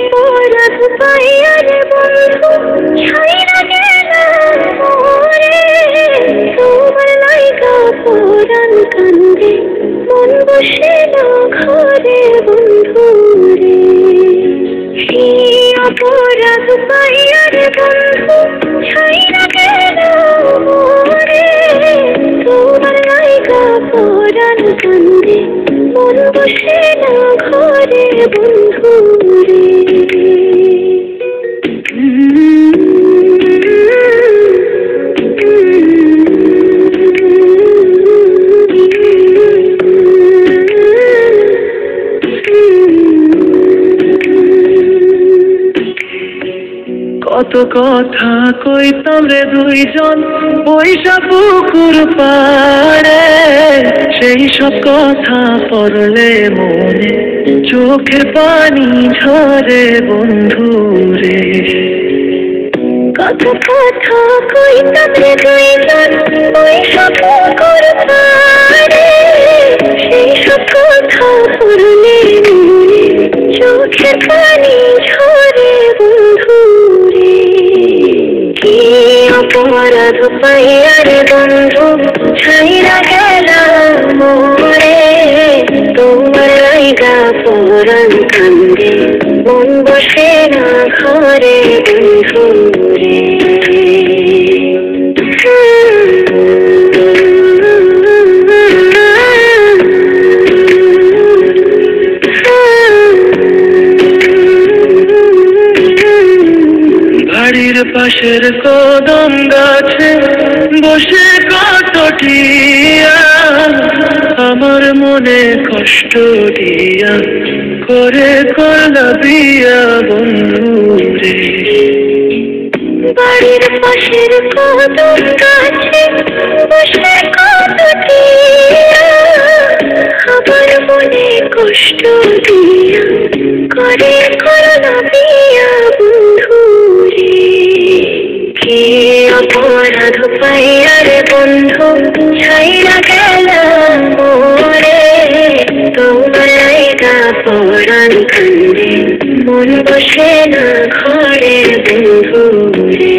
অপরাধ পাইয়ার বন্ধু ছাইরা গেলাম মোরে, তোমার লাইগা পরাণ কান্দে মন বসে না ঘরে বন্ধু রে। অপরাধ পাইয়ার বন্ধু ছাইরা গেলাম মোরে, তোমার লাইগা পরাণ কান্দে মন বসে না ঘরে বন্ধু রে। কত কথা কইতাম রে দুইজন বৈশা পুকুর পাড়ে, সেই সব কথা পড়লে মনে চোখের পানি ঝরে বন্ধু রে। কত কথা কইতাম রে দুইজন বৈশা পুকুর পাড়ে, সেই সব কথা পড়লে মনে চোখের পানি ঝরে বন্ধু রে। কি অপরাধ পাইয়ার বন্ধু ছাইরা গেলাম মোরে, তোমার লাইগা পরাণ কান্দে মন বসে না ঘরে বন্ধু রে। বাড়ির পাশের কদম গাছে বসে কতটিয়া আমার মনে কষ্ট দিয়া করে করলা বিয়া বন্ধু রে। বাড়ির পাশের কদম গাছে বসে কতটিয়া আমার মনে কষ্ট দিয়া করে করলা বিয়া বন্ধু রে। কি অপরাধ পাইয়ার বন্ধু ছাইরা গেলাম মোরে, তোমার লাইগা পরাণ কান্দে মন বসে না ঘরে বন্ধু রে।